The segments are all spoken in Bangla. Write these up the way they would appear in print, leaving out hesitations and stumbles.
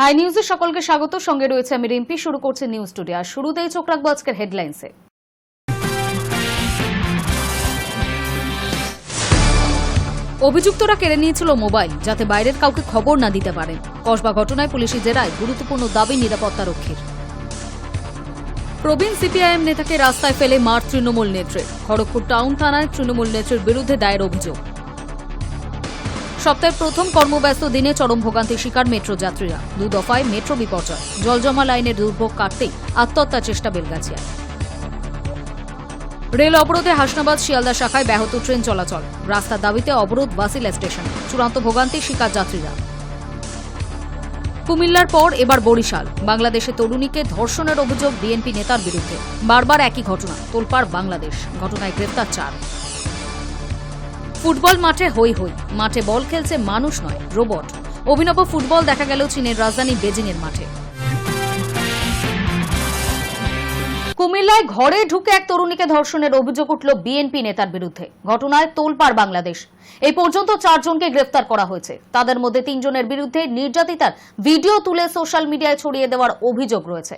হাই নিউজে সকলকে স্বাগত। সঙ্গে রয়েছে আমি রিম্পি। শুরু করছে নিউজ টুডে। আর শুরুতেই চোখ রাখবো আজকের হেডলাইন্সে। অভিযুক্তরা কেড়ে নিয়েছিল মোবাইল, যাতে বাইরের কাউকে খবর না দিতে পারেন। কসবা ঘটনায় পুলিশি জেরায় গুরুত্বপূর্ণ দাবি নিরাপত্তা রক্ষীর। প্রবীণ সিপিআইএম নেতাকে রাস্তায় ফেলে মার তৃণমূল নেত্রীর। খড়গপুর টাউন থানায় তৃণমূল নেত্রীর বিরুদ্ধে দায়ের অভিযোগ। সপ্তাহের প্রথম কর্মব্যস্ত দিনে চরম ভোগান্তির শিকার মেট্রো যাত্রীরা। 2 দফায় মেট্রো বিপর্যয়। জলজমা লাইনের দুর্ভোগ কাটতেই আত্মহত্যার চেষ্টা বেলগাছিয়ায়। রেল অবরোধে হাসনাবাদ শিয়ালদা শাখায় ব্যাহত ট্রেন চলাচল। রাস্তার দাবিতে অবরোধ বাসিলা স্টেশন। চূড়ান্ত ভোগান্তির শিকার যাত্রীরা। কুমিল্লার পর এবার বরিশাল। বাংলাদেশে তরুণীকে ধর্ষণের অভিযোগ বিএনপি নেতার বিরুদ্ধে। বারবার একই ঘটনা, তোলপাড় বাংলাদেশ। ঘটনায় গ্রেফতার 4। ফুটবল মাঠে হই হই। মাঠে বল খেলছে মানুষ নয়, রোবট। অভিনব ফুটবল দেখা গেল চীনের রাজধানী বেজিংয়ের মাঠে। কুমিল্লায় ঘরে ঢুকে এক তরুণীকে ধর্ষণের অভিযোগ উঠল বিএনপি নেতার বিরুদ্ধে। ঘটনায় তোলপাড় বাংলাদেশ। এই পর্যন্ত 4 জনকে গ্রেফতার করা হয়েছে। তাদের মধ্যে 3 জনের বিরুদ্ধে নির্যাতিতার ভিডিও তুলে সোশ্যাল মিডিয়ায় ছড়িয়ে দেওয়ার অভিযোগ রয়েছে।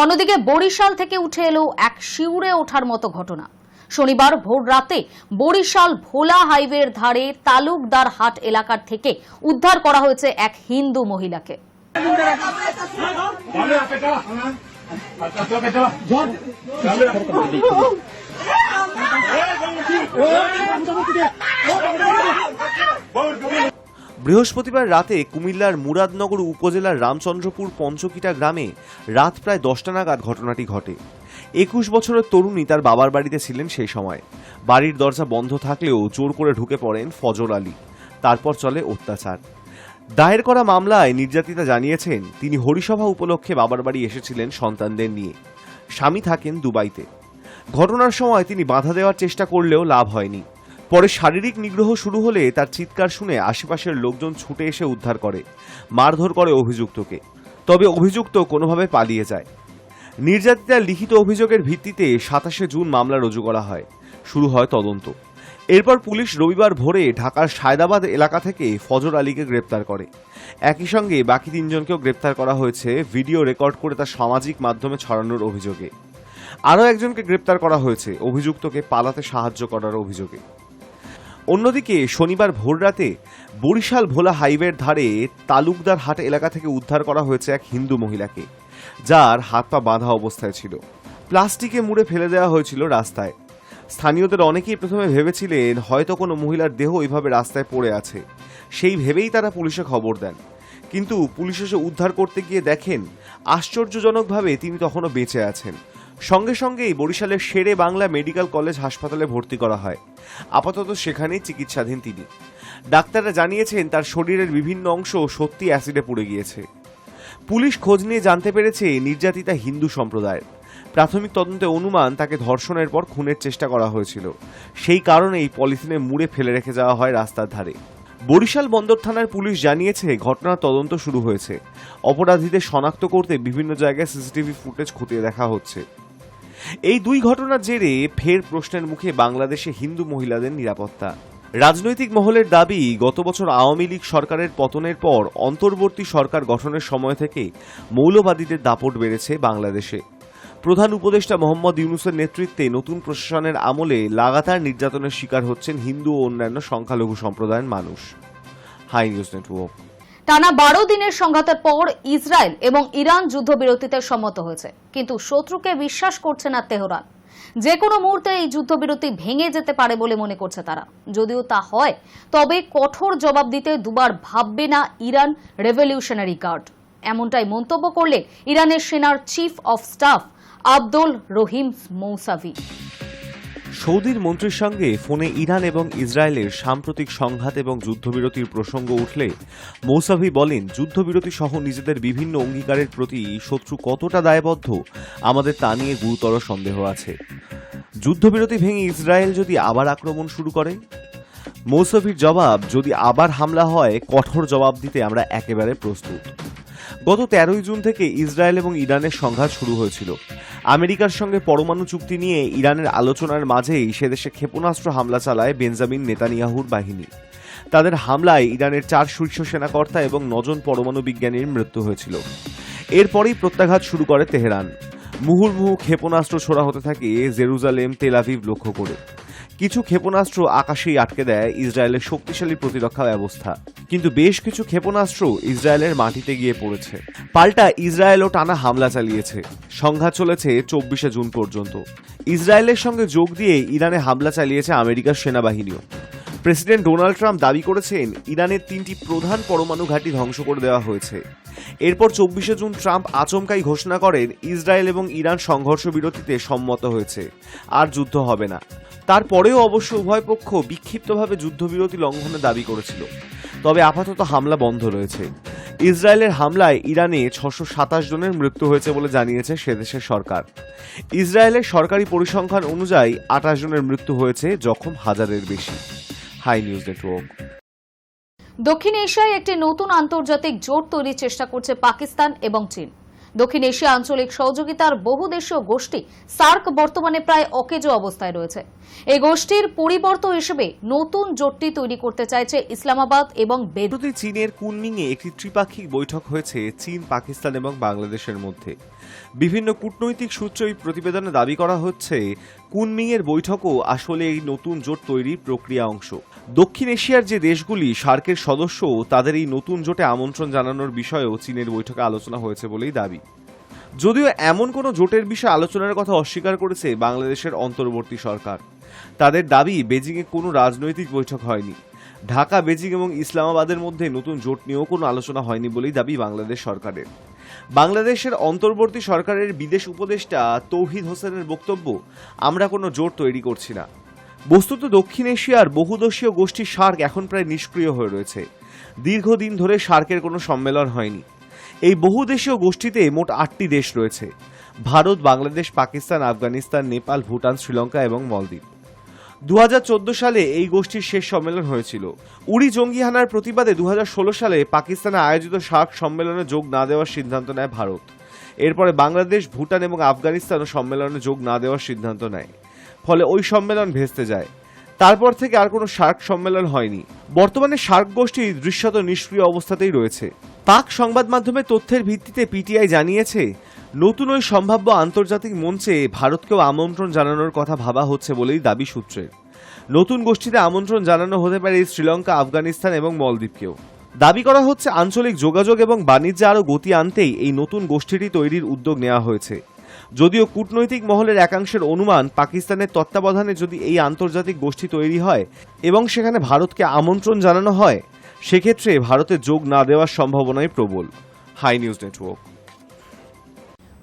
অন্যদিকে বরিশাল থেকে উঠে এলো এক শিউরে ওঠার মতো ঘটনা। শনিবার ভোর রাতে বরিশাল ভোলা হাইওয়ের ধারে তালুকদার হাট এলাকার থেকে উদ্ধার করা হয়েছে এক হিন্দু মহিলাকে। বৃহস্পতিবার রাতে কুমিল্লার মুরাদনগর উপজেলার রামচন্দ্রপুর পঞ্চকিটা গ্রামে রাত প্রায় 10টা নাগাদ ঘটনাটি ঘটে। 21 বছরের তরুণী তার বাবার বাড়িতে ছিলেন সেই সময়। বাড়ির দরজা বন্ধ থাকলেও জোর করে ঢুকে পড়েন ফজর আলী। তারপর চলে অত্যাচার। দায়ের করা মামলায় নির্যাতিতা জানিয়েছেন, তিনি হরিসভা উপলক্ষে বাবার বাড়ি এসেছিলেন সন্তানদের নিয়ে। স্বামী থাকেন দুবাইতে। ঘটনার সময় তিনি বাধা দেওয়ার চেষ্টা করলেও লাভ হয়নি। পরে শারীরিক নিগ্রহ শুরু হলে তার চিৎকার শুনে আশেপাশের লোকজন ছুটে এসে উদ্ধার করে। মারধর করে অভিযুক্তকে। তবে অভিযুক্ত কোনোভাবে পালিয়ে যায়। নির্যাতিতার লিখিত অভিযোগের ভিত্তিতে 27 জুন মামলা রুজু করা হয়। শুরু হয় তদন্ত। এরপর পুলিশ রবিবার ভোরে ঢাকার সায়দাবাদ এলাকা থেকে ফজর আলীকে গ্রেপ্তার করে। একই সঙ্গে বাকি 3 জনকেও গ্রেপ্তার করা হয়েছে ভিডিও রেকর্ড করে তা সামাজিক মাধ্যমে ছড়ানোর অভিযোগে। আরও একজনকে গ্রেপ্তার করা হয়েছে অভিযুক্তকে পালাতে সাহায্য করার অভিযোগে। অন্যদিকে শনিবার ভোররাতে বরিশাল ভোলা হাইওয়ের ধারে তালুকদার হাট এলাকা থেকে উদ্ধার করা হয়েছে এক হিন্দু মহিলাকে, যার হাত পা বাঁধা অবস্থায় ছিল। প্লাস্টিকে মুড়ে ফেলে দেওয়া হয়েছিল রাস্তায়। স্থানীয়দের অনেকেই প্রথমে ভেবেছিলেন হয়তো কোনো মহিলার দেহ এইভাবে রাস্তায় পড়ে আছে। সেই ভেবেই তারা পুলিশে খবর দেন। কিন্তু পুলিশ এসে উদ্ধার করতে গিয়ে দেখেন আশ্চর্যজনকভাবে তিনি তখনও বেঁচে আছেন। সঙ্গে সঙ্গেই বরিশালের শেরে বাংলা মেডিকেল কলেজ হাসপাতালে ভর্তি করা হয়। আপাতত সেখানেই চিকিৎসাধীন তিনি। ডাক্তাররা জানিয়েছেন তার শরীরের বিভিন্ন অংশ সত্যি অ্যাসিডে পুড়ে গিয়েছে। পুলিশ খোঁজ নিয়ে জানতে পেরেছে নির্যাতিতা হিন্দু সম্প্রদায়ের। প্রাথমিক তদন্তে অনুমান তাকে ধর্ষণের পর খুনের চেষ্টা করা হয়েছিল। সেই কারণেই পলিথিনে মুড়ে ফেলে রেখে যাওয়া হয় রাস্তার ধারে। বরিশাল বন্দর থানার পুলিশ জানিয়েছে ঘটনার তদন্ত শুরু হয়েছে। অপরাধীদের শনাক্ত করতে বিভিন্ন জায়গায় সিসিটিভি ফুটেজ খতিয়ে দেখা হচ্ছে। এই 2 ঘটনার জেরে ফের প্রশ্নের মুখে বাংলাদেশে হিন্দু মহিলাদের নিরাপত্তা। রাজনৈতিক মহলের দাবি, গত বছর আওয়ামী লীগ সরকারের পতনের পর অন্তর্বর্তী সরকার গঠনের সময় থেকে মৌলবাদীদের দাপট বেড়েছে বাংলাদেশে। প্রধান উপদেষ্টা মোহাম্মদ ইউনূসের নেতৃত্বে নতুন প্রশাসনের আমলে লাগাতার নির্যাতনের শিকার হচ্ছেন হিন্দু ও অন্যান্য সংখ্যালঘু সম্প্রদায়ের মানুষ। Hi news Network. টানা 12 দিনের সংঘাতের পর ইসরায়েল এবং ইরান যুদ্ধবিরতিতে সম্মত হয়েছে। কিন্তু শত্রুকে বিশ্বাস করছে না তেহরান। যে কোনো মুহূর্তে এই যুদ্ধবিরতি ভেঙে যেতে পারে বলে মনে করছে তারা। যদিও তা হয়, তবে কঠোর জবাব দিতে দুবার ভাববে না ইরান রেভলিউশনারি গার্ড। এমনটাই মন্তব্য করলেন ইরানের সেনার চিফ অফ স্টাফ আব্দুল রহিম মৌসাভি। সৌদির মন্ত্রীর সঙ্গে ফোনে ইরান এবং ইসরায়েলের সাম্প্রতিক সংঘাত এবং যুদ্ধবিরতির প্রসঙ্গ উঠলে মৌসাভি বলেন, যুদ্ধবিরতি সহ নিজেদের বিভিন্ন অঙ্গীকারের প্রতি শত্রু কতটা দায়বদ্ধ আমাদের তা নিয়ে গুরুতর সন্দেহ আছে। যুদ্ধবিরতি ভেঙে ইসরায়েল যদি আবার আক্রমণ শুরু করে, মৌসাভির জবাব, যদি আবার হামলা হয় কঠোর জবাব দিতে আমরা একেবারে প্রস্তুত। গত 13 জুন থেকে ইসরায়েল এবং ইরানের সংঘাত শুরু হয়েছিল। আমেরিকার সঙ্গে পরমাণু চুক্তি নিয়ে ইরানের আলোচনার মাঝেই সেদেশে ক্ষেপণাস্ত্র হামলা চালায় বেঞ্জামিন নেতানিয়াহুর বাহিনী। তাদের হামলায় ইরানের 4 শীর্ষ সেনাকর্তা এবং 9 জন পরমাণু বিজ্ঞানীর মৃত্যু হয়েছিল। এরপরেই প্রত্যাঘাত শুরু করে তেহরান। মুহুর্মুহু ক্ষেপণাস্ত্র ছোড়া হতে থাকে জেরুজালেম, তেল আভিভ লক্ষ্য করে। কিছু ক্ষেপণাস্ত্র আকাশেই আটকে দেয় ইসরায়েলের শক্তিশালী প্রতিরক্ষা ব্যবস্থা, কিন্তু বেশ কিছু ক্ষেপণাস্ত্র ইসরায়েলের মাটিতে গিয়ে পড়েছে। পাল্টা ইসরায়েলও টানা হামলা চালিয়েছে। সংঘাত চলেছে 24শে জুন পর্যন্ত। ইসরায়েলের সঙ্গে যোগ দিয়ে ইরানে হামলা চালিয়েছে আমেরিকার সেনাবাহিনীও। প্রেসিডেন্ট ডোনাল্ড ট্রাম্প দাবি করেছেন ইরানের 3টি প্রধান পরমাণু ঘাঁটি ধ্বংস করে দেওয়া হয়েছে। এরপর 24শে জুন ট্রাম্প আচমকাই ঘোষণা করেন ইসরায়েল এবং ইরান সংঘর্ষ বিরতিতে সম্মত হয়েছে, আর যুদ্ধ হবে না। তারপরেও অবশ্য উভয় পক্ষ বিক্ষিপ্তভাবে যুদ্ধবিরতি লঙ্ঘনের দাবি করেছিল, তবে আপাতত হামলা বন্ধ রয়েছে। ইসরায়েলের হামলায় ইরানে 627 জনের মৃত্যু হয়েছে বলে জানিয়েছে সেদেশের সরকার। ইসরায়েলের সরকারি পরিসংখ্যান অনুযায়ী 28 জনের মৃত্যু হয়েছে, জখম হাজারের বেশি। High news Network. দক্ষিণ এশিয়ায় একটি নতুন আন্তর্জাতিক জোট তৈরির চেষ্টা করছে পাকিস্তান এবং চীন। দক্ষিণ এশিয়া আঞ্চলিক সহযোগিতার বহুদেশীয় গোষ্ঠী সার্ক বর্তমানে প্রায় অকেজো অবস্থায় রয়েছে। এই গোষ্ঠীর পরিবর্তন হিসেবে নতুন জোটটি তৈরি করতে চাইছে ইসলামাবাদ এবং সম্প্রতি চীনের কুনমিংয়ে একটি ত্রিপাক্ষিক বৈঠক হয়েছে চীন, পাকিস্তান এবং বাংলাদেশের মধ্যে। বিভিন্ন কূটনৈতিক সূত্রে এই প্রতিবেদনে দাবি করা হচ্ছে কুনমিংয়ের বৈঠকও আসলে এই নতুন জোট তৈরির প্রক্রিয়া অংশ। দক্ষিণ এশিয়ার যে দেশগুলি সার্কের সদস্য, তাদের এই নতুন জোটে আমন্ত্রণ জানানোর বিষয়েও চীনের বৈঠকে আলোচনা হয়েছে বলেই দাবি। যদিও এমন কোনো জোটের বিষয়ে আলোচনার কথা অস্বীকার করেছে বাংলাদেশের অন্তর্বর্তী সরকার। তাদের দাবি, বেজিংয়ে কোনো রাজনৈতিক বৈঠক হয়নি। ঢাকা, বেজিং এবং ইসলামাবাদের মধ্যে নতুন জোট নিয়েও কোনো আলোচনা হয়নি বলেই দাবি বাংলাদেশ সরকারের। বাংলাদেশের অন্তর্বর্তী সরকারের বিদেশ উপদেষ্টা তৌহিদ হোসেনের বক্তব্য, আমরা কোনো জোট তৈরি করছি না। বস্তুত দক্ষিণ এশিয়ার বহুদেশীয় গোষ্ঠী সার্ক এখন প্রায় নিষ্ক্রিয় হয়ে রয়েছে। দীর্ঘদিন ধরে সার্কের কোনো সম্মেলন হয়নি। এই বহুদেশীয় গোষ্ঠীতে মোট 8টি দেশ রয়েছে: ভারত, বাংলাদেশ, পাকিস্তান, আফগানিস্তান, নেপাল, ভুটান, শ্রীলঙ্কা এবং মলদ্বীপ। 2014 সালে এই গোষ্ঠীর শেষ সম্মেলন হয়েছিল। উরি জঙ্গি হানার প্রতিবাদে 2016 সালে পাকিস্তানে আয়োজিত সার্ক সম্মেলনে যোগ না দেওয়ার সিদ্ধান্ত নেয় ভারত। এরপরে বাংলাদেশ, ভুটান এবং আফগানিস্তানও সম্মেলনে যোগ না দেওয়ার সিদ্ধান্ত নেয়, ফলে ওই সম্মেলন ভেস্তে যায়। তারপর থেকে আর কোনো সার্ক সম্মেলন হয়নি। বর্তমানে সার্ক গোষ্ঠী দৃশ্যত নিষ্ক্রিয় অবস্থাতেই রয়েছে। পাক সংবাদ মাধ্যমের তথ্যের ভিত্তিতে পিটিআই জানিয়েছে, নতুন ওই সম্ভাব্য আন্তর্জাতিক মঞ্চে ভারতকেও আমন্ত্রণ জানানোর কথা ভাবা হচ্ছে বলেই দাবি সূত্রের। নতুন গোষ্ঠীতে আমন্ত্রণ জানানো হতে পারে শ্রীলঙ্কা, আফগানিস্তান এবং মলদ্বীপকেও। দাবি করা হচ্ছে আঞ্চলিক যোগাযোগ এবং বাণিজ্যে আরও গতি আনতেই এই নতুন গোষ্ঠীটি তৈরির উদ্যোগ নেওয়া হয়েছে। যদিও কূটনৈতিক মহলের একাংশের অনুমান, পাকিস্তানের তত্ত্বাবধানে যদি এই আন্তর্জাতিক গোষ্ঠী তৈরি হয় এবং সেখানে ভারতকে আমন্ত্রণ জানানো হয়, সেক্ষেত্রে ভারতের যোগ না দেওয়ার সম্ভাবনাই প্রবল। Hi news Network.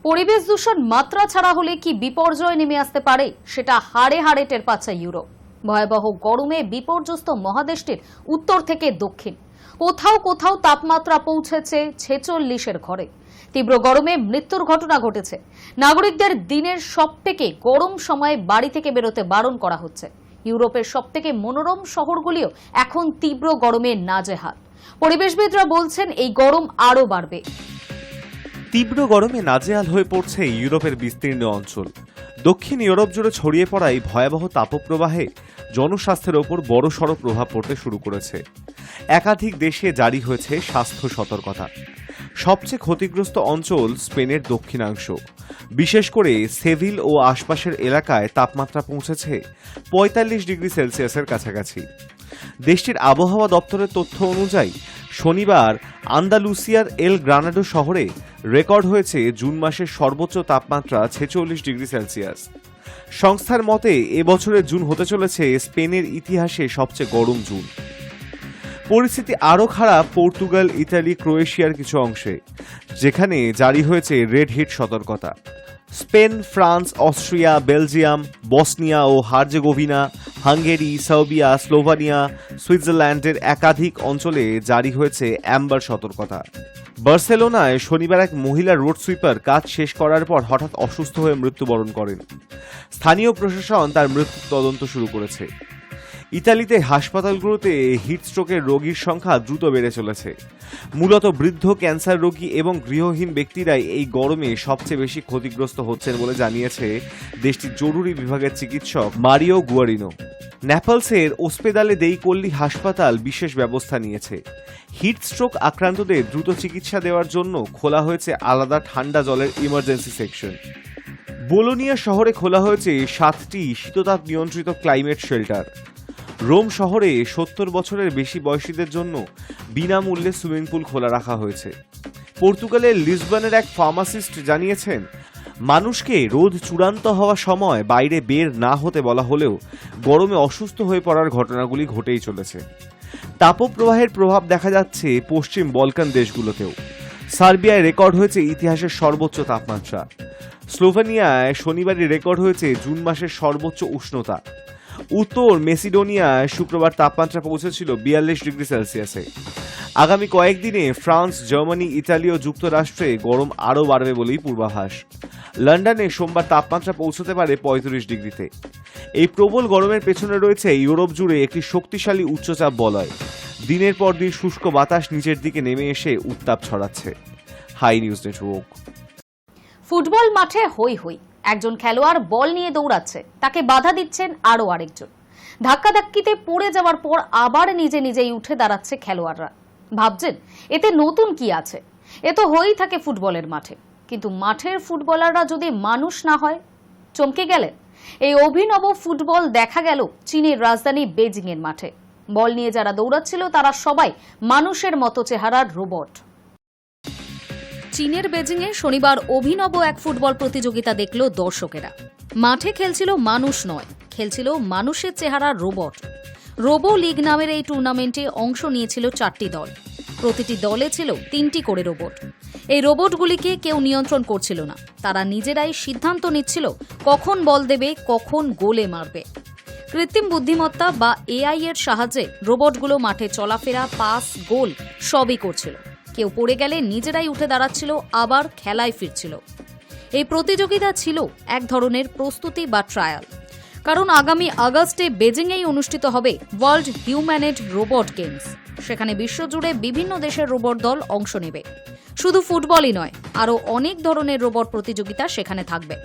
পরিবেশ দূষণ মাত্রা ছাড়া হলে কি বিপর্যয় নেমে আসতে পারে, সেটা হাড়ে হাড়ে টের পাচ্ছে ইউরোপ। ভয়াবহ গরমে বিপর্যস্ত মহাদেশটির উত্তর থেকে দক্ষিণ কোথাও কোথাও তাপমাত্রা পৌঁছেছে 46-এর ঘরে। তীব্র গরমে মৃত্যুর ঘটনা ঘটেছে। নাগরিকদের দিনের সবথেকে গরম সময়ে বাড়ি থেকে বেরোতে বারণ করা হচ্ছে। ইউরোপের সবথেকে মনোরম শহরগুলিও এখন তীব্র গরমে নাজেহাল। পরিবেশবিদরা বলছেন এই গরম আরও বাড়বে। তীব্র গরমে নাজেহাল হয়ে পড়ছে ইউরোপের বিস্তীর্ণ অঞ্চল। দক্ষিণ ইউরোপ জুড়ে ছড়িয়ে পড়া এই ভয়াবহ তাপপ্রবাহে জনস্বাস্থ্যের ওপর বড়সড় প্রভাব পড়তে শুরু করেছে। একাধিক দেশে জারি হয়েছে স্বাস্থ্য সতর্কতা। সবচেয়ে ক্ষতিগ্রস্ত অঞ্চল স্পেনের দক্ষিণাংশ। বিশেষ করে সেভিল ও আশপাশের এলাকায় তাপমাত্রা পৌঁছেছে 45 ডিগ্রি সেলসিয়াসের কাছাকাছি। দেশটির আবহাওয়া দপ্তরের তথ্য অনুযায়ী শনিবার আন্দালুসিয়ার এল গ্রানাডো শহরে রেকর্ড হয়েছে জুন মাসের সর্বোচ্চ তাপমাত্রা 46 ডিগ্রি সেলসিয়াস। সংস্থার মতে এবছরের জুন হতে চলেছে স্পেনের ইতিহাসে সবচেয়ে গরম জুন। পরিস্থিতি আরও খারাপ পর্তুগাল, ইতালি, ক্রোয়েশিয়ার কিছু অংশে, যেখানে জারি হয়েছে রেড হিট সতর্কতা। Spain, France, Austria, Belgium, Bosnia ও হার্জেগোভিনা, হাঙ্গেরি, সার্বিয়া, স্লোভানিয়া, সুইজারল্যান্ডের একাধিক অঞ্চলে জারি হয়েছে অ্যাম্বার সতর্কতা। বার্সেলোনায় শনিবার এক মহিলা রোড সুইপার কাজ শেষ করার পর হঠাৎ অসুস্থ হয়ে মৃত্যুবরণ করেন। স্থানীয় প্রশাসন তার মৃত্যুর তদন্ত শুরু করেছে। ইতালিতে হাসপাতালগুলোতে হিটস্ট্রোকের রোগীর সংখ্যা দ্রুত বেড়ে চলেছে। মূলত বৃদ্ধ, ক্যান্সার রোগী এবং গৃহহীন ব্যক্তিরাই এই গরমে সবচেয়ে বেশি ক্ষতিগ্রস্ত হচ্ছেন বলে জানিয়েছে দেশটির জরুরি বিভাগের চিকিৎসক মারিও গুয়ারিনো। নেপালসের ওসপেদালে দেইকল্লি হাসপাতাল বিশেষ ব্যবস্থা নিয়েছে। হিট স্ট্রোক আক্রান্তদের দ্রুত চিকিৎসা দেওয়ার জন্য খোলা হয়েছে আলাদা ঠান্ডা জলের ইমার্জেন্সি সেকশন। বোলোনিয়া শহরে খোলা হয়েছে 7টি শীততাপ নিয়ন্ত্রিত ক্লাইমেট শেল্টার। রোম শহরে 70 বছরের বেশি বয়সীদের জন্য বিনামূল্যে সুইমিং পুল খোলা রাখা হয়েছে। পর্তুগালের লিসবনের এক ফার্মাসিস্ট জানিয়েছেন, মানুষকে রোদ চূড়ান্ত হওয়া সময় বাইরে বের না হতে বলা হলেও গরমে অসুস্থ হয়ে পড়ার ঘটনাগুলি ঘটেই চলেছে। তাপপ্রবাহের প্রভাব দেখা যাচ্ছে পশ্চিম বলকান দেশগুলোতেও। সার্বিয়ায় রেকর্ড হয়েছে ইতিহাসের সর্বোচ্চ তাপমাত্রা। স্লোভেনিয়ায় শনিবারই রেকর্ড হয়েছে জুন মাসের সর্বোচ্চ উষ্ণতা। উত্তর মেসিডোনিয়ায় শুক্রবার তাপমাত্রা পৌঁছেছিল 42 ডিগ্রি সেলসিয়াসে। আগামী কয়েকদিনে ফ্রান্স, জার্মানি, ইতালি ও যুক্তরাষ্ট্রে গরম আরও বাড়বে বলেই পূর্বাভাস। লন্ডনে সোমবার তাপমাত্রা পৌঁছতে পারে 35 ডিগ্রিতে। এই প্রবল গরমের পেছনে রয়েছে ইউরোপ জুড়ে একটি শক্তিশালী উচ্চচাপ বলয়। দিনের পর দিন শুষ্ক বাতাস নিচের দিকে নেমে এসে উত্তাপ ছড়াচ্ছে। High news network. ফুটবল মাঠে হই হই, একজন খেলোয়াড় বল নিয়ে দৌড়াচ্ছে, তাকে বাধা দিচ্ছেন আরো আরেকজন। ধাক্কাধাক্কিতে পড়ে যাওয়ার পর আবার নিজেই উঠে দাঁড়াচ্ছে খেলোয়াড়রা। ভাবছেন এতে নতুন কি আছে? এ তো হয়েই থাকে ফুটবলের মাঠে, কিন্তু মাঠের ফুটবলাররা যদি মানুষ না হয়? চমকে গেলেন? এই অভিনব ফুটবল দেখা গেল চীনের রাজধানী বেজিং এর মাঠে। বল নিয়ে যারা দৌড়াচ্ছিল তারা সবাই মানুষের মতো চেহারার রোবট। চীনের বেজিংয়ে শনিবার অভিনব এক ফুটবল প্রতিযোগিতা দেখল দর্শকেরা। মাঠে খেলছিল মানুষ নয়, খেলছিল মানুষের চেহারার রোবট। রোবো লিগ নামের এই টুর্নামেন্টে অংশ নিয়েছিল 4টি দল। প্রতিটি দলে ছিল 3টি করে রোবট। এই রোবটগুলিকে কেউ নিয়ন্ত্রণ করছিল না, তারা নিজেরাই সিদ্ধান্ত নিচ্ছিল কখন বল দেবে, কখন গোলে মারবে। কৃত্রিম বুদ্ধিমত্তা বা এআই এর সাহায্যে রোবটগুলো মাঠে চলাফেরা, পাস, গোল সবই করছিল। কেউ পড়ে গেলে নিজেরাই উঠে দাঁড়াচ্ছিল, আবার খেলায় ফিরছিল। এই প্রতিযোগিতা ছিল এক ধরনের প্রস্তুতি বা ট্রায়াল, কারণ আগামী আগস্টে বেজিংয়েই অনুষ্ঠিত হবে ওয়ার্ল্ড হিউম্যানয়েড রোবট গেমস। সেখানে বিশ্বজুড়ে বিভিন্ন দেশের রোবট দল অংশ নেবে। শুধু ফুটবলই নয়, আরও অনেক ধরনের রোবট প্রতিযোগিতা সেখানে থাকবে।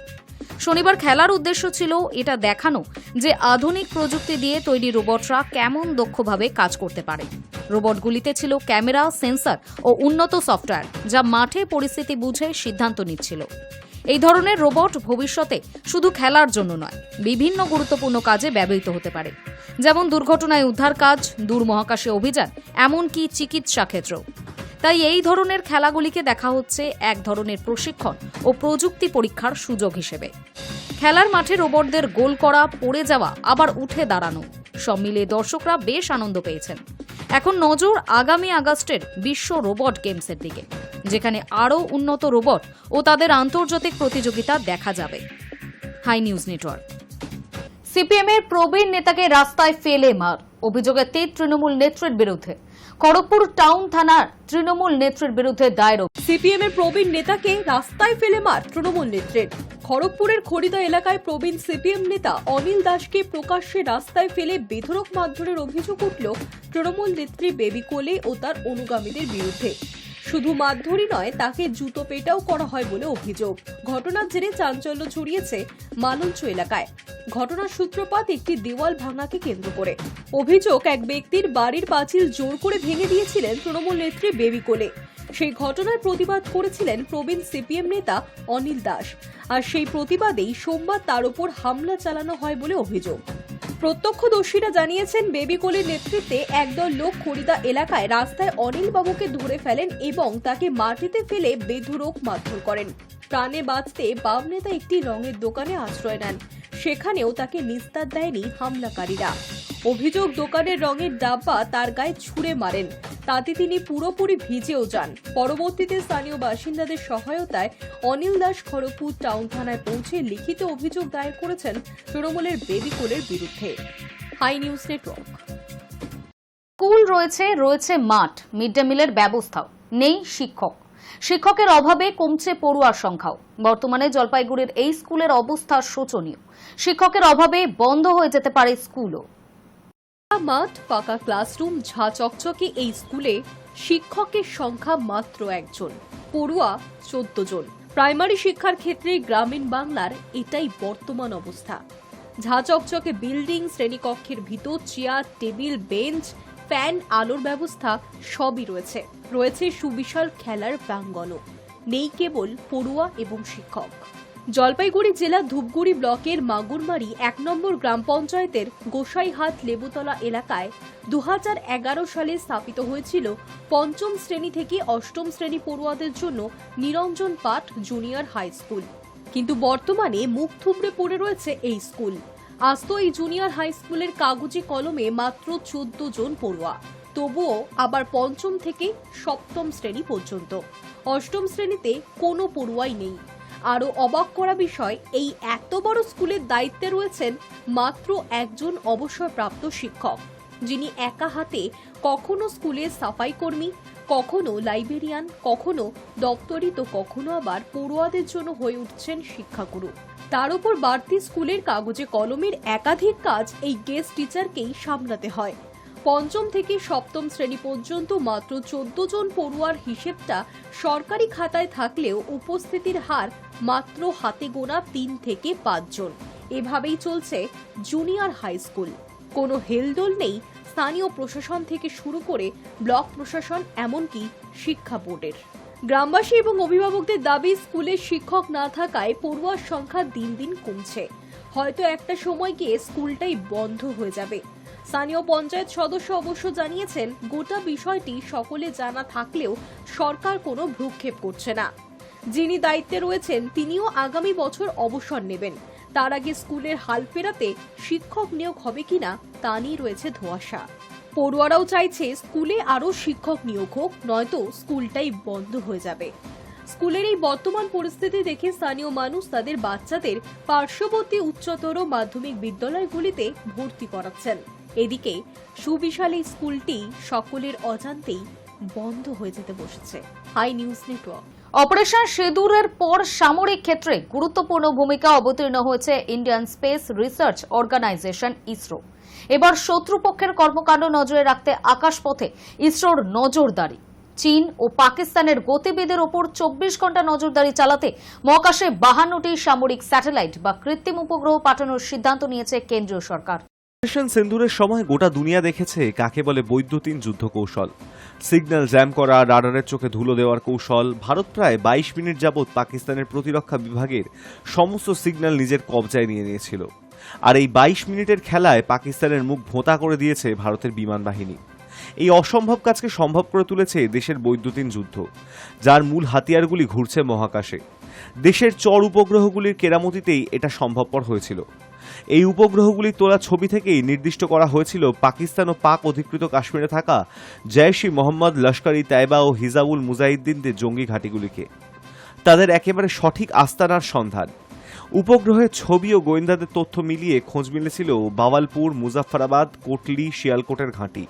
শনিবার খেলার উদ্দেশ্য ছিল এটা দেখানো যে আধুনিক প্রযুক্তি দিয়ে তৈরি রোবটরা কেমন দক্ষভাবে কাজ করতে পারে। রোবটগুলিতে ছিল ক্যামেরা, সেন্সর ও উন্নত সফটওয়্যার, যা মাঠে পরিস্থিতি বুঝে সিদ্ধান্ত নিচ্ছিল। এই ধরনের রোবট ভবিষ্যতে শুধু খেলার জন্য নয়, বিভিন্ন গুরুত্বপূর্ণ কাজে ব্যবহৃত হতে পারে, যেমন দুর্ঘটনায় উদ্ধার কাজ, দূর মহাকাশে অভিযান, এমনকি চিকিৎসা ক্ষেত্র। তাই এই ধরনের খেলাগুলিকে দেখা হচ্ছে এক ধরনের প্রশিক্ষণ ও প্রযুক্তি পরীক্ষার সুযোগ হিসেবে। খেলার মাঠে রোবটদের গোল করা, পড়ে যাওয়া, আবার উঠে দাঁড়ানো, সব মিলিয়ে দর্শকরা বেশ আনন্দ পেয়েছেন। এখন নজর আগামী আগস্টের বিশ্ব রোবট গেমসের দিকে, যেখানে আরও উন্নত রোবট ও তাদের আন্তর্জাতিক প্রতিযোগিতা দেখা যাবে। High news network. সিপিএম এর প্রবীণ নেতাকে রাস্তায় ফেলে মার, অভিযোগে 3 তৃণমূল নেত্রীর বিরুদ্ধে। খড়গপুর টাউন থানার তৃণমূল নেত্রীর বিরুদ্ধে দায়ের। সিপিএম এর প্রবীণ নেতাকে রাস্তায় ফেলে মার তৃণমূল নেত্রীর। খড়গপুরের খড়িদা এলাকায় প্রবীণ সিপিএম নেতা অনিল দাসকে প্রকাশ্যে রাস্তায় ফেলে বেধড়ক মারধরের অভিযোগ উঠল তৃণমূল নেত্রী বেবি কোলে ও তার অনুগামীদের বিরুদ্ধে। শুধু মারধরই নয়, তাকে জুতো পেটাও করা হয় বলে অভিযোগ। ঘটনার জেরে চাঞ্চল্য ছড়িয়েছে মালঞ্চ এলাকায়। ঘটনার সূত্রপাত একটি দেওয়াল ভাঙাকে কেন্দ্র করে। অভিযোগ, এক ব্যক্তির বাড়ির পাঁচিল জোর করে ভেঙে দিয়েছিলেন তৃণমূল নেত্রী বেবি কোলে। সেই ঘটনার প্রতিবাদ করেছিলেন প্রবীণ সিপিএম নেতা অনিল দাস, আর সেই প্রতিবাদেই সোমবার তার উপর হামলা চালানো হয় বলে অভিযোগ। প্রত্যক্ষদর্শীরা জানিয়েছেন, বেবি কোলের নেতৃত্বে একদল লোক খড়িদা এলাকায় রাস্তায় অনিল বাবুকে ধরে ফেলেন এবং তাকে মাটিতে ফেলে বেধড়ক মারধর করেন। প্রাণে বাঁচতে বাম নেতা একটি রঙের দোকানে আশ্রয় নেন, সেখানেও তাকে নিস্তার দেয়নি হামলাকারীরা। অভিযোগ, দোকানের রঙের ডাব্বা তার গায়ে ছুঁড়ে মারেন, তাতে তিনি পুরোপুরি ভিজেও যান। পরবর্তীতে স্থানীয় বাসিন্দাদের সহায়তায় অনিল দাস খড়গপুর টাউন থানায় পৌঁছে লিখিত অভিযোগ দায়ের করেছেন তৃণমূলের বেবি কোলের বিরুদ্ধে। High news network. স্কুল রয়েছে মাঠ, মিড ডে মিলের ব্যবস্থাও নেই, শিক্ষকের অভাবে কমছে পড়ুয়ার সংখ্যাও। বর্তমানে জলপাইগুড়ির এই স্কুলের অবস্থা শোচনীয়। শিক্ষকের অভাবে বন্ধ হয়ে যেতে পারে স্কুলও। মাঠ, পাকা ক্লাসরুম, ঝা চকচকে এই স্কুলে শিক্ষকের সংখ্যা মাত্র 1 জন, পড়ুয়া 14 জন। প্রাইমারি শিক্ষার ক্ষেত্রে গ্রামীণ বাংলার এটাই বর্তমান অবস্থা। ঝাঁ চকচকে বিল্ডিং, শ্রেণীকক্ষের ভিতর চেয়ার, টেবিল, বেঞ্চ, ফ্যান, আলোর ব্যবস্থা সবই রয়েছে। রয়েছে সুবিশাল খেলার প্রাঙ্গণও। নেই কেবল পড়ুয়া এবং শিক্ষক। জলপাইগুড়ি জেলা ধূপগুড়ি ব্লকের মাগুরমারি 1 নম্বর গ্রাম পঞ্চায়েতের গোসাইহাট লেবুতলা এলাকায় 2011 সালে স্থাপিত হয়েছিল 5ম শ্রেণী থেকে 8ম শ্রেণী পড়ুয়াদের জন্য নিরঞ্জন পাঠ জুনিয়র হাই স্কুল। কিন্তু বর্তমানে মুখ থুবড়ে পড়ে রয়েছে এই স্কুল। আজ তো এই জুনিয়র হাই স্কুলের কাগজে কলমে মাত্র 14 জন পড়ুয়া, তবুও আবার 5ম থেকে 7ম শ্রেণী পর্যন্ত। 8ম শ্রেণীতে কোনো পড়ুয়াই নেই। আরও অবাক করা বিষয়, এই এত বড় স্কুলের দায়িত্বে রয়েছেন মাত্র একজন অবসরপ্রাপ্ত শিক্ষক, যিনি একা হাতে কখনো স্কুলের সাফাই কর্মী, কখনো লাইব্রেরিয়ান, কখনো দপ্তরি, তো কখনো আবার পড়ুয়াদের জন্য হয়ে উঠছেন শিক্ষাগুরু। তার উপর বাড়তি স্কুলের কাগজে কলমের একাধিক কাজ এই গেস্ট টিচারকেই সামলাতে হয়। 5ম থেকে 7ম শ্রেণী পর্যন্ত মাত্র 14 জন পড়ুয়ার হিসেবটা সরকারি খাতায় থাকলেও উপস্থিতির হার মাত্র হাতে গোনা 3 থেকে 5 জন। এভাবেই চলছে জুনিয়র হাই স্কুল। কোনো হেলদোল নেই স্থানীয় প্রশাসন থেকে শুরু করে ব্লক প্রশাসন, এমনকি শিক্ষা বোর্ডের। গ্রামবাসী এবং অভিভাবকদের দাবি, স্কুলে শিক্ষক না থাকায় পড়ুয়ার সংখ্যা দিন দিন কমছে। হয়তো একটা সময় গিয়ে স্কুলটাই বন্ধ হয়ে যাবে। স্থানীয় পঞ্চায়েত সদস্য অবশ্য জানিয়েছেন, গোটা বিষয়টি সকলে জানা থাকলেও সরকার কোনো ভ্রুক্ষেপ করছে না। যিনি দায়িত্বে রয়েছেন তিনিও আগামী বছর অবসর নেবেন। তার আগে স্কুলের হাল ফেরাতে শিক্ষক নিয়োগ হবে কিনা তা নিয়ে রয়েছে ধোঁয়াশা। পড়ুয়ারাও চাইছে স্কুলে আরও শিক্ষক নিয়োগ হোক, নয়তো স্কুলটাই বন্ধ হয়ে যাবে। স্কুলের এই বর্তমান পরিস্থিতি দেখে স্থানীয় মানুষ তাদের বাচ্চাদের পার্শ্ববর্তী উচ্চতর মাধ্যমিক বিদ্যালয়গুলিতে ভর্তি করাচ্ছেন। এদিকে সুবিশাল এই স্কুলটি সকলের অজান্তেই বন্ধ হয়ে যেতে বসেছে। High news network. অপারেশন সিঁদুরের পর সামরিক ক্ষেত্রে গুরুত্বপূর্ণ ভূমিকা অবতীর্ণ হয়েছে Indian Space Research Organisation ISRO. এবার শত্রুপক্ষের কর্মকাণ্ড নজরে রাখতে আকাশপথে ইসরোর নজরদারি। চীন ও পাকিস্তানের গতিবিধির ওপর 24 ঘন্টা নজরদারি চালাতে মহাকাশে 52টি সামরিক স্যাটেলাইট বা কৃত্রিম উপগ্রহ পাঠানোর সিদ্ধান্ত নিয়েছে কেন্দ্রীয় সরকার। অপারেশন সিন্দুরের সময় গোটা দুনিয়া দেখেছে কাকে বলে বৈদ্যুতিন যুদ্ধ কৌশল। সিগন্যাল জ্যাম করা, রাডারের চোখে ধুলো দেওয়ার কৌশল। ভারত প্রায় 22 মিনিট যাবৎ পাকিস্তানের প্রতিরক্ষা বিভাগের সমস্ত সিগন্যাল নিজের কবজায় নিয়ে নিয়েছিল। আর এই 22 মিনিটের খেলায় পাকিস্তানের মুখ ভোঁতা করে দিয়েছে ভারতের বিমান বাহিনী। এই অসম্ভব কাজকে সম্ভব করে তুলেছে দেশের বৈদ্যুতিন যুদ্ধ, যার মূল হাতিয়ারগুলি ঘুরছে মহাকাশে। দেশের চর উপগ্রহগুলির কেরামতিতেই এটা সম্ভবপর হয়েছিল। এই উপগ্রহগুলির তোলা ছবি থেকেই নির্দিষ্ট করা হয়েছিল পাকিস্তান ও পাক অধিকৃত কাশ্মীরে থাকা জৈশ-ই মোহাম্মদ, লস্কর-ই তাইবা ও হিজাবুল মুজাহিদ্দিনদের জঙ্গি ঘাঁটিগুলিকে। তাদের একেবারে সঠিক আস্তানার সন্ধান। উপগ্রহের ছবি ও গোয়েন্দাদের তথ্য মিলিয়ে খোঁজ মিলেছিল বাওয়ালপুর, মুজাফফরাবাদ, কোটলি, শিয়ালকোটের ঘাঁটি।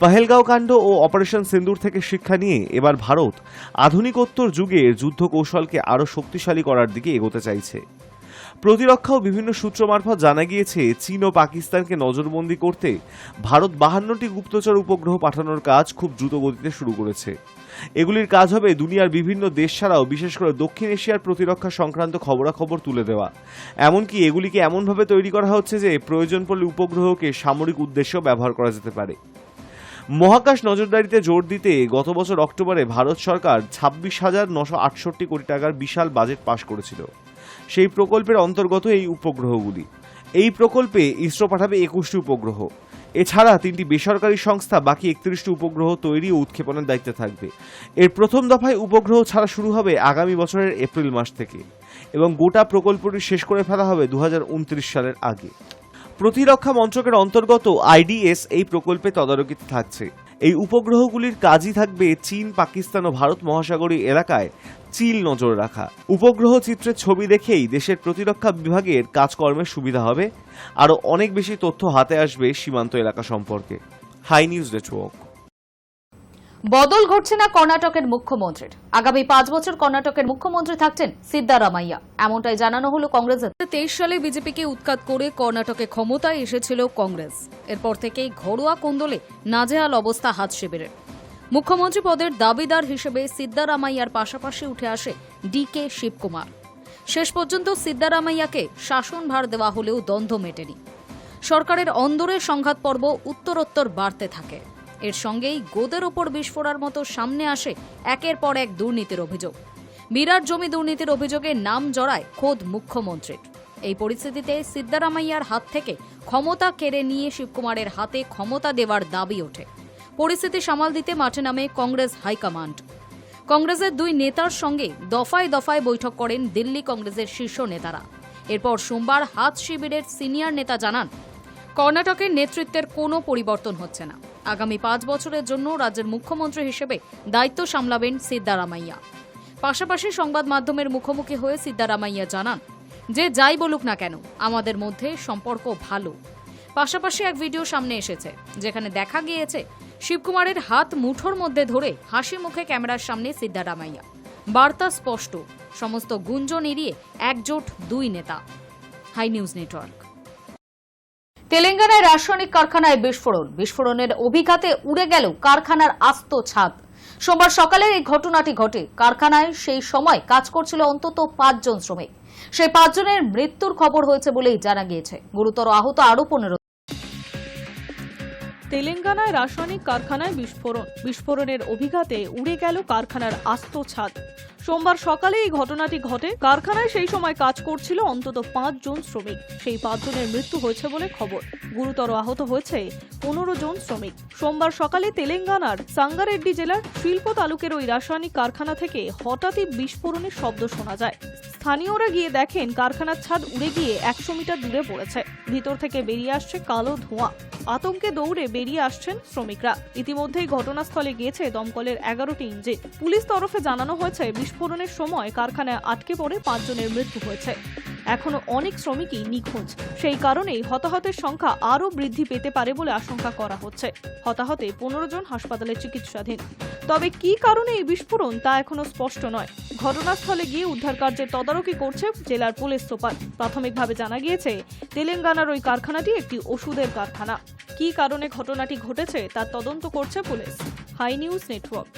পহেলগাঁও কাণ্ড ও অপারেশন সিন্দুর থেকে শিক্ষা নিয়ে এবার ভারত আধুনিকোত্তর যুগের যুদ্ধ কৌশলকে আরও শক্তিশালী করার দিকে এগোতে চাইছে। প্রতিরক্ষা ও বিভিন্ন সূত্র মারফত জানা গিয়েছে, চীন ও পাকিস্তানকে নজরবন্দি করতে ভারত 52টি গুপ্তচর উপগ্রহ পাঠানোর কাজ খুব দ্রুত গতিতে শুরু করেছে। এগুলির কাজ হবে দুনিয়ার বিভিন্ন দেশ ছাড়াও বিশেষ করে দক্ষিণ এশিয়ার প্রতিরক্ষা সংক্রান্ত খবরাখবর তুলে দেওয়া। এমনকি এগুলিকে এমনভাবে তৈরি করা হচ্ছে যে প্রয়োজন পড়লে উপগ্রহকে সামরিক উদ্দেশ্যেও ব্যবহার করা যেতে পারে। মহাকাশ নজরদারিতে জোর দিতে গত বছর অক্টোবরে ভারত সরকার 26,968 কোটি টাকার বিশাল বাজেট পাশ করেছিল। সেই প্রকল্পের অন্তর্গত এই উপগ্রহগুলি। এই প্রকল্পে ইসরো পাঠাবে 21টি উপগ্রহ। এছাড়া 3টি বেসরকারি সংস্থা বাকি 31টি উপগ্রহ তৈরি ও উৎক্ষেপণের দায়িত্বে থাকবে। এর প্রথম দফায় উপগ্রহ ছাড়া শুরু হবে আগামী বছরের এপ্রিল মাস থেকে এবং গোটা প্রকল্পটি শেষ করে ফেলা হবে 2029 সালের আগে। প্রতিরক্ষা মন্ত্রকের অন্তর্গত আইডিএস এই প্রকল্পে তদারকিতে থাকছে। এই উপগ্রহগুলির কাজই থাকবে চীন, পাকিস্তান ও ভারত মহাসাগরীয় এলাকায় চিল নজর রাখা। উপগ্রহ চিত্রের ছবি দেখেই দেশের প্রতিরক্ষা বিভাগের কাজকর্মের সুবিধা হবে। আরও অনেক বেশি তথ্য হাতে আসবে সীমান্ত এলাকা সম্পর্কে। Hi news Network. বদল ঘটছে না কর্ণাটকের মুখ্যমন্ত্রীর। আগামী 5 বছর কর্ণাটকের মুখ্যমন্ত্রী থাকছেন সিদ্দারামাইয়া, এমনটাই জানানো হলো কংগ্রেসের। 23 সালে বিজেপিকে উৎখাত করে কর্ণাটকে ক্ষমতায় এসেছিল কংগ্রেস। এরপর থেকেই ঘরোয়া কোন্দলে নাজেহাল অবস্থা হাত শিবিরের। মুখ্যমন্ত্রী পদের দাবিদার হিসেবে সিদ্দারামাইয়ার পাশাপাশি উঠে আসে ডিকে শিবকুমার। শেষ পর্যন্ত সিদ্দারামাইয়াকে শাসনভার দেওয়া হলেও দ্বন্দ্ব মেটেনি। সরকারের অন্দরের সংঘাত পর্ব উত্তরোত্তর বাড়তে থাকে। এর সঙ্গেই গোদের ওপর বিস্ফোরার মতো সামনে আসে একের পর এক দুর্নীতির অভিযোগ। বিরাট জমি দুর্নীতির অভিযোগে নাম জড়ায় খোদ মুখ্যমন্ত্রীর। এই পরিস্থিতিতে সিদ্দারামাইয়ার হাত থেকে ক্ষমতা কেড়ে নিয়ে শিবকুমারের হাতে ক্ষমতা দেওয়ার দাবি ওঠে। পরিস্থিতি সামাল দিতে মাঠে নামে কংগ্রেস হাইকমান্ড। কংগ্রেসের দুই নেতার সঙ্গে দফায় দফায় বৈঠক করেন দিল্লি কংগ্রেসের শীর্ষ নেতারা। এরপর সোমবার হাত শিবিরের সিনিয়র নেতা জানান, কর্ণাটকের নেতৃত্বের কোনো পরিবর্তন হচ্ছে না। আগামী 5 বছরের জন্য রাজ্যের মুখ্যমন্ত্রী হিসেবে দায়িত্ব সামলাবেন সিদ্দারামাইয়া। পাশাপাশি সংবাদ মাধ্যমের মুখোমুখি হয়ে সিদ্দারামাইয়া জানান, যে যাই বলুক না কেন আমাদের মধ্যে সম্পর্ক ভালো। পাশাপাশি এক ভিডিও সামনে এসেছে যেখানে দেখা গিয়েছে শিবকুমারের হাত মুঠোর মধ্যে ধরে হাসি মুখে ক্যামেরার সামনে সিদ্দারামাইয়া। বার্তা স্পষ্ট, সমস্ত গুঞ্জন এড়িয়ে একজোট দুই নেতা। Hi news Network. তেলেঙ্গানায় রাসায়নিক কারখানায় বিস্ফোরণের অভিঘাতে উড়ে গেল কারখানার আস্ত ছাদ। সোমবার সকালে এই ঘটনাটি ঘটে। কারখানায় সেই সময় কাজ করছিল অন্তত 5 জন শ্রমিক। সেই 5 জনের মৃত্যুর খবর হয়েছে বলেই জানা গিয়েছে। গুরুতর আহত আরো 15। তেলেঙ্গানায় রাসায়নিক কারখানায় বিস্ফোরণের অভিঘাতে উড়ে গেল কারখানার আস্ত ছাদ। সোমবার সকালে এই ঘটনাটি ঘটে। কারখানায় সেই সময় কাজ করছিল অন্তত 5 জন শ্রমিক। সেই 5 জনের মৃত্যু হয়েছে বলে খবর। গুরুতর আহত হয়েছে 15 জন শ্রমিক। সোমবার সকালে তেলেঙ্গানার সাঙ্গারেড্ডি জেলার শিল্প তালুকের ওই রাসায়নিক কারখানা থেকে হঠাৎই বিস্ফোরণের শব্দ শোনা যায়। স্থানীয়রা গিয়ে দেখেন কারখানার ছাদ উড়ে গিয়ে 100 মিটার দূরে পড়েছে। ভিতর থেকে বেরিয়ে আসছে কালো ধোঁয়া। আতঙ্কে দৌড়ে বেরিয়ে আসছেন শ্রমিকরা। ইতিমধ্যেই ঘটনাস্থলে গিয়েছে দমকলের 11টি ইঞ্জিন। পুলিশ তরফে জানানো হয়েছে বিস্ফোরণের সময় কারখানায় আটকে পড়ে 5 জনের মৃত্যু হয়েছে। এখনো অনেক শ্রমিকই নিখোঁজ। সেই কারণেই হতাহতের সংখ্যা আরও বৃদ্ধি পেতে পারে বলে আশঙ্কা করা হচ্ছে। হতাহতে 15 জন হাসপাতালে চিকিৎসাধীন। তবে কি কারণে এই বিস্ফোরণ তা এখনো স্পষ্ট নয়। ঘটনাস্থলে গিয়ে উদ্ধার কার্যের তদারকি করছে জেলার পুলিশ সুপার। প্রাথমিকভাবে জানা গিয়েছে তেলেঙ্গানার ওই কারখানাটি একটি ওষুধের কারখানা। কি কারণে ঘটনাটি ঘটেছে তার তদন্ত করছে পুলিশ। Hi news Network.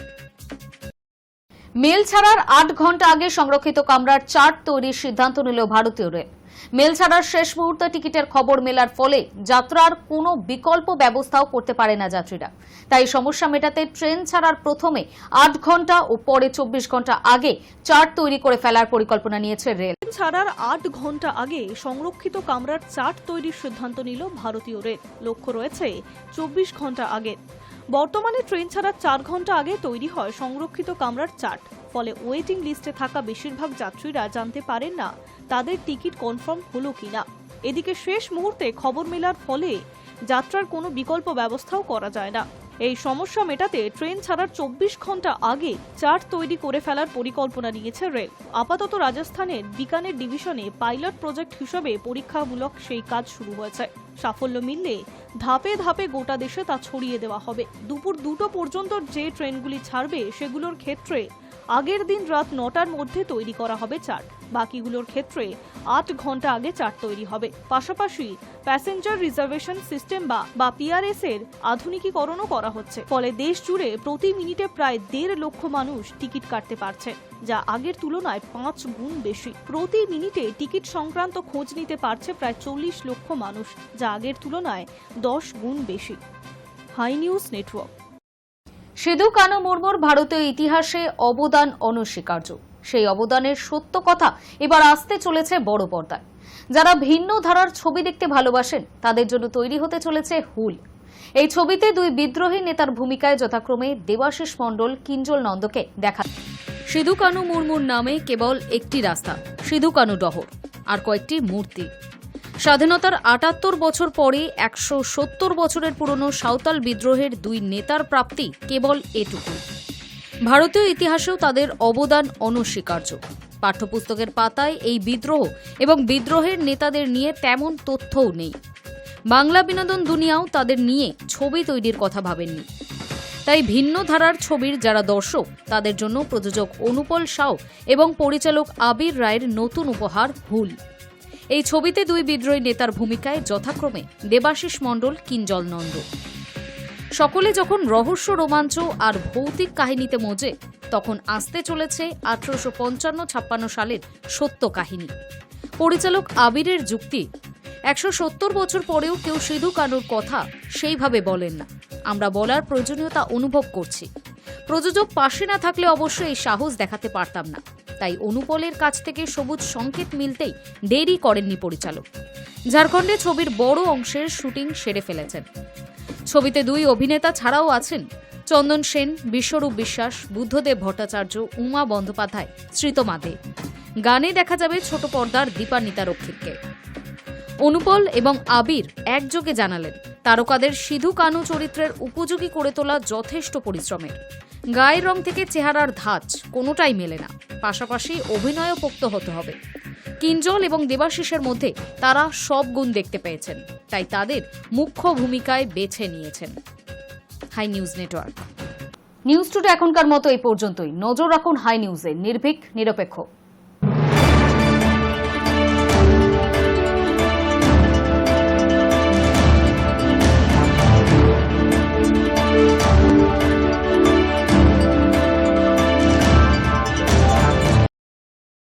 মেল ছাড়ার 8 ঘন্টা আগে সংরক্ষিত কামরার চার্ট তৈরির সিদ্ধান্ত নিল ভারতীয় রেল। মেল ছাড়ার শেষ মুহূর্তে টিকিটের খবর মেলার ফলে যাত্রার কোনো বিকল্প ব্যবস্থাও করতে পারে না যাত্রীরা। তাই সমস্যা মেটাতে ট্রেন ছাড়ার প্রথমে 8 ঘন্টা ও পরে 24 ঘন্টা আগে চার্ট তৈরি করে ফেলার পরিকল্পনা নিয়েছে রেল। ছাড়ার 8 ঘন্টা আগে সংরক্ষিত কামরার চার্ট তৈরির সিদ্ধান্ত নিল ভারতীয় রেল। লক্ষ্য রয়েছে 24 ঘন্টা আগে। বর্তমানে ট্রেন ছাড়ার 4 ঘন্টা আগে তৈরি হয় সংরক্ষিত কামরার চার্ট। ফলে ওয়েটিং লিস্টে থাকা বেশিরভাগ যাত্রীরা জানতে পারেন না তাদের টিকিট কনফার্ম হলো কিনা। এদিকে শেষ মুহূর্তে খবর মেলার ফলে যাত্রার কোনো বিকল্প ব্যবস্থাও করা যায় না। এই সমস্যা মেটাতে ট্রেন ছাড়ার 24 ঘন্টা আগে চার্ট তৈরি করে ফেলার পরিকল্পনা নিয়েছে রেল। আপাতত রাজস্থানের বিকানের ডিভিশনে পাইলট প্রজেক্ট হিসেবে পরীক্ষামূলক সেই কাজ শুরু হয়েছে। সাফল্য মিললে ধাপে ধাপে গোটা দেশে তা ছড়িয়ে দেওয়া হবে। দুপুর 2টো পর্যন্ত যে ট্রেনগুলি ছাড়বে সেগুলোর ক্ষেত্রে আগের দিন রাত 9টার মধ্যে তৈরি করা হবে চার্ট। বাকিগুলোর ক্ষেত্রে 8 ঘন্টা আগে চার্ট তৈরি হবে। পাশাপাশি প্যাসেঞ্জার রিজার্ভেশন সিস্টেম বা পিআরএস এর আধুনিকীকরণও করা হচ্ছে। ফলে দেশ জুড়ে প্রতি মিনিটে প্রায় 1.5 লক্ষ মানুষ টিকিট কাটতে পারছে, যা আগের তুলনায় 5 গুণ বেশি। প্রতি মিনিটে টিকিট সংক্রান্ত খোঁজ নিতে পারছে প্রায় 40 লক্ষ মানুষ, যা আগের তুলনায় 10 গুণ বেশি। High news network. Sidhu Kanu মুর্মুর ভারতীয় ইতিহাসে অবদান অনস্বীকার্য। সেই অবদানের সত্য কথা এবার আসতে চলেছে বড় পর্দায়। যারা ভিন্ন ধারার ছবি দেখতে ভালোবাসেন তাদের জন্য তৈরি হতে চলেছে হুল। এই ছবিতে 2 বিদ্রোহী নেতার ভূমিকায় যথাক্রমে দেবাশিস মণ্ডল, কিঞ্জল নন্দকে দেখা। সিধু কানু মুর্মুর নামে কেবল একটি রাস্তা, সিধু কানু ডহর, আর কয়েকটি মূর্তি। স্বাধীনতার 78 বছর পরে 170 বছরের পুরনো সাঁওতাল বিদ্রোহের 2 নেতার প্রাপ্তি কেবল এটুকু। ভারতীয় ইতিহাসেও তাদের অবদান অনস্বীকার্য। পাঠ্যপুস্তকের পাতায় এই বিদ্রোহ এবং বিদ্রোহের নেতাদের নিয়ে তেমন তথ্যও নেই। বাংলা বিনোদন দুনিয়াও তাদের নিয়ে ছবি তৈরির কথা ভাবেননি। তাই ভিন্ন ধারার ছবির যারা দর্শক তাদের জন্য প্রযোজক অনুপল সাউ এবং পরিচালক আবির রায়ের নতুন উপহার হুল। এই ছবিতে 2 বিদ্রোহী নেতার ভূমিকায় যথাক্রমে দেবাশিস মণ্ডল, কিঞ্জল নন্দ। সকলে যখন রহস্য, রোমাঞ্চ আর ভৌতিক কাহিনীতে মজে, তখন আসতে চলেছে 1855-56 সালের সত্য কাহিনী। পরিচালক আবিরের যুক্তি, 170 বছর পরেও কেউ সিধু কানুর কথা সেইভাবে বলেন না। আমরা বলার প্রয়োজনীয়তা অনুভব করছি। প্রযোজক পাশে না থাকলে অবশ্যই এই সাহস দেখাতে পারতাম না। তাই অনুপলের কাছ থেকে সবুজ সংকেত মিলতেই দেরি করেননি পরিচালক। ঝাড়খণ্ডে ছবির বড় অংশের শুটিং সেরে ফেলেছেন। ছবিতে 2 অভিনেতা ছাড়াও আছেন চন্দন সেন, বিশ্বরূপ বিশ্বাস, বুদ্ধদেব ভট্টাচার্য, উমা বন্দ্যোপাধ্যায়, শ্রীতমা দে। গানে দেখা যাবে ছোট পর্দার দীপান্বিতা রক্ষিতকে। অনুপল এবং আবির একযোগে জানালেন, তারকাদের সিধু কানু চরিত্রের উপযোগী করে তোলা যথেষ্ট পরিশ্রমের। গায়ের রং থেকে চেহারার ধাঁচ কোনোটাই মেলে না। পাশাপাশি অভিনয়ও পোক্ত হতে হবে। কিঞ্জল এবং দেবাশিসের মধ্যে তারা সব গুণ দেখতে পেয়েছেন, তাই তাদের মুখ্য ভূমিকায় বেছে নিয়েছেন। Hi news Network. News today এখনকার মতো এই পর্যন্তই। নজর রাখুন হাই নিউজে, নির্ভীক, নিরপেক্ষ।